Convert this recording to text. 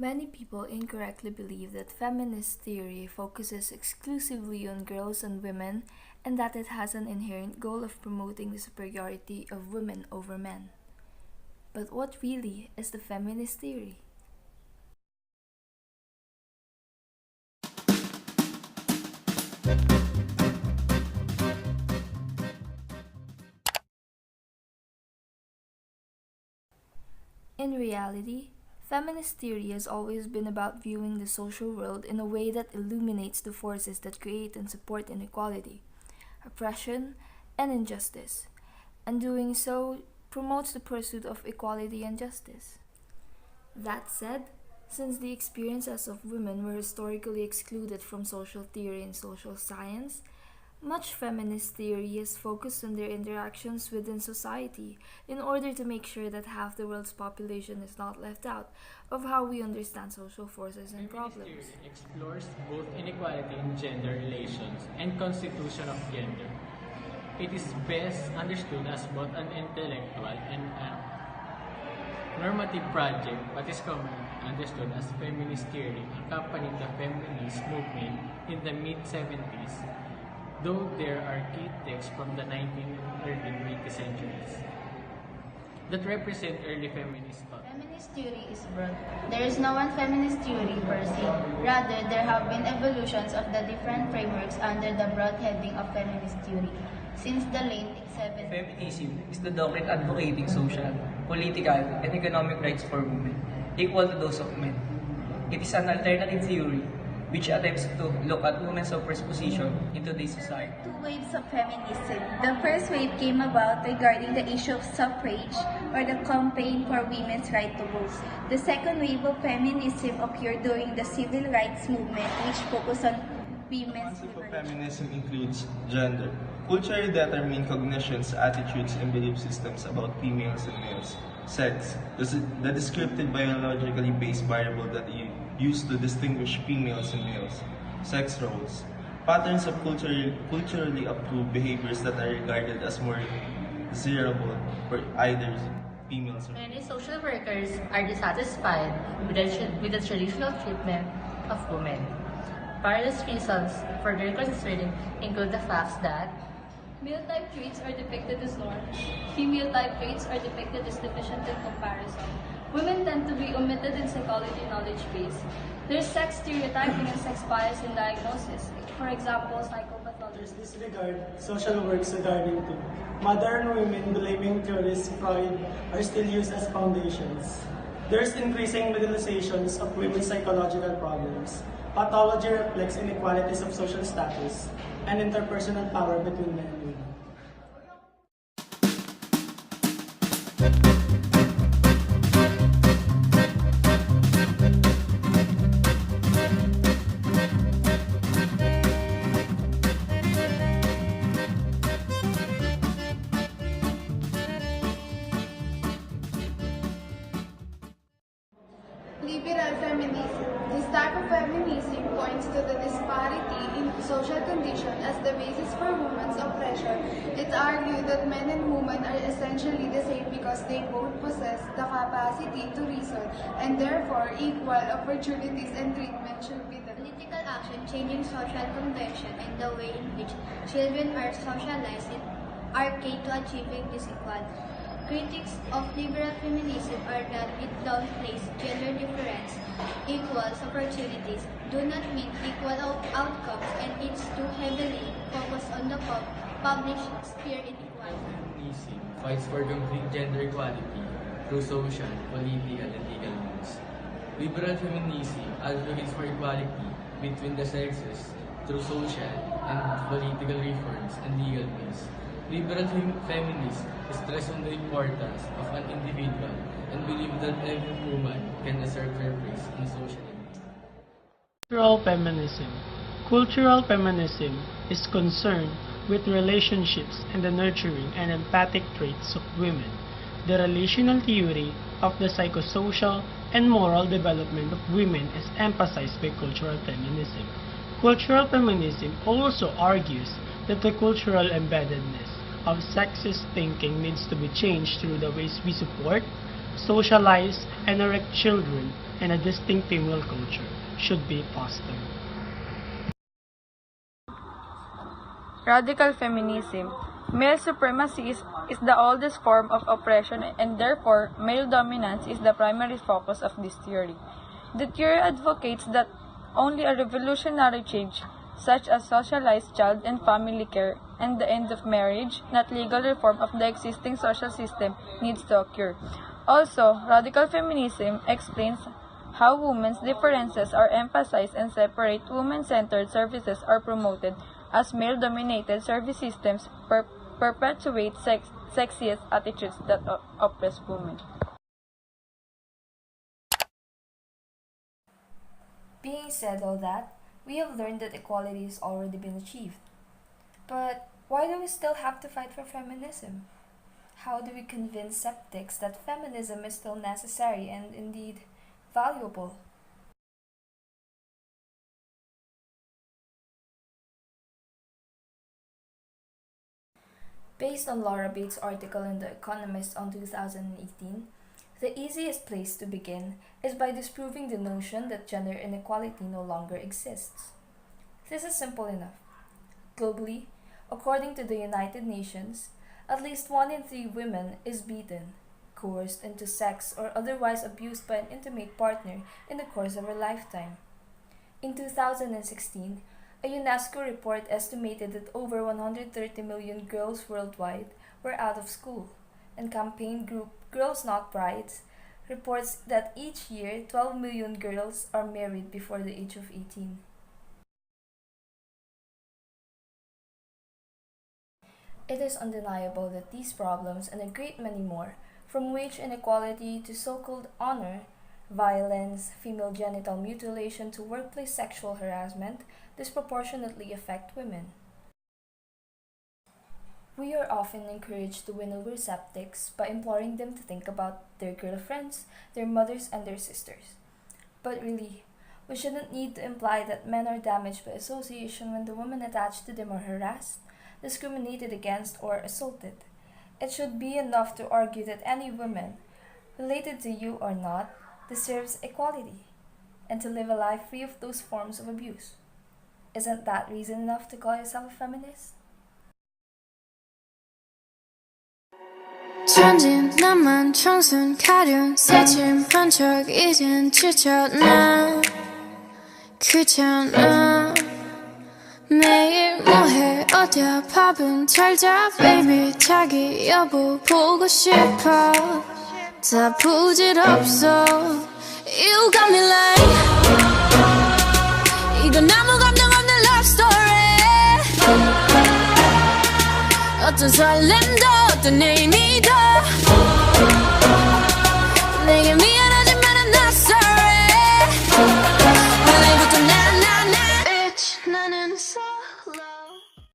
Many people incorrectly believe that feminist theory focuses exclusively on girls and women and that it has an inherent goal of promoting the superiority of women over men. But what really is the feminist theory? In reality, feminist theory has always been about viewing the social world in a way that illuminates the forces that create and support inequality, oppression, and injustice, and doing so promotes the pursuit of equality and justice. That said, since the experiences of women were historically excluded from social theory and social science, much feminist theory is focused on their interactions within society in order to make sure that half the world's population is not left out of how we understand social forces and problems. Feminist theory explores both inequality in gender relations and constitution of gender. It is best understood as both an intellectual and a normative project, but is commonly understood as feminist theory accompanied the feminist movement in the mid-70s, though there are key texts from the 19th and early 20th centuries that represent early feminist thought. Feminist theory is broad. There is no one feminist theory per se. Rather, there have been evolutions of the different frameworks under the broad heading of feminist theory. Since the late 70s, Feminism is the doctrine advocating social, political, and economic rights for women, equal to those of men. It is an alternative theory which attempts to look at women's oppressed position in today's society. Two waves of feminism. The first wave came about regarding the issue of suffrage or the campaign for women's right to vote. The second wave of feminism occurred during the civil rights movement, which focused on women's Concept of liberation. feminism includes gender, culturally determined cognitions, attitudes, and belief systems about females and males. Sex, the descriptive biologically based variable that is used to distinguish females and males. Sex roles, patterns of culturally approved behaviors that are regarded as more desirable for either females or Many social workers are dissatisfied with the traditional treatment of women. Various reasons for their concern include the facts that male-type traits are depicted as norms. Female-type traits are depicted as deficient in comparison. Women tend to be omitted in psychology knowledge base. There's sex stereotyping and sex bias in diagnosis. For example, psychopathology. There's disregard social works regarding to modern women blaming theories Freud are still used as foundations. There's increasing medicalizations of women's psychological problems. Pathology reflects inequalities of social status and interpersonal power between men and women. Liberal feminism. This type of feminism points to the disparity in social condition as the basis for women's oppression. It argued that men and women are essentially the same because they both possess the capacity to reason and therefore equal opportunities and treatment should be the political action changing social convention and the way in which children are socialized are key to achieving this equality. Critics of liberal feminism are that it downplays gender difference, equals opportunities, do not mean equal outcomes, and it's too heavily focused on the published sphere inequality. Feminism fights for complete gender equality through social, political, and legal means. Liberal feminism advocates for equality between the sexes through social and political reforms and legal means. Liberal feminists stress on the importance of an individual and believe that every woman can assert her place in social life. Cultural feminism. Cultural feminism is concerned with relationships and the nurturing and empathic traits of women, the relational theory of the psychosocial and moral development of women is emphasized by cultural feminism. Cultural feminism also argues that the cultural embeddedness of sexist thinking needs to be changed through the ways we support, socialize, and erect children and a distinct female culture should be fostered. Radical feminism. Male supremacy is the oldest form of oppression, and therefore male dominance is the primary focus of this theory. The theory advocates that only a revolutionary change, such as socialized child and family care and the end of marriage, not legal reform of the existing social system, needs to occur. Also, radical feminism explains how women's differences are emphasized and separate women-centered services are promoted, as male-dominated service systems perpetuate sexist attitudes that oppress women. Being said all that, we have learned that equality has already been achieved. But why do we still have to fight for feminism? How do we convince skeptics that feminism is still necessary and indeed valuable? Based on Laura Bates' article in The Economist on 2018, the easiest place to begin is by disproving the notion that gender inequality no longer exists. This is simple enough. Globally, according to the United Nations, at least 1 in 3 women is beaten, coerced into sex, or otherwise abused by an intimate partner in the course of her lifetime. In 2016, a UNESCO report estimated that over 130 million girls worldwide were out of school, and campaign group Girls Not Brides reports that each year 12 million girls are married before the age of 18. It is undeniable that these problems and a great many more, from wage inequality to so-called honor, violence, female genital mutilation to workplace sexual harassment, disproportionately affect women. We are often encouraged to win over skeptics by imploring them to think about their girlfriends, their mothers, and their sisters. But really, we shouldn't need to imply that men are damaged by association when the women attached to them are harassed, discriminated against, or assaulted. It should be enough to argue that any woman, related to you or not, deserves equality, and to live a life free of those forms of abuse. Isn't that reason enough to call yourself a feminist? 천진 나만 청순 가련 새침한 척 이젠 지쳤나 귀찮아 매일 뭐해 어디야 밥은 잘자 baby 자기 여보 보고 싶어 다 부질없어 You got me like 이건 아무 감정 없는 love story 어떤 설렘도 어떤 의미도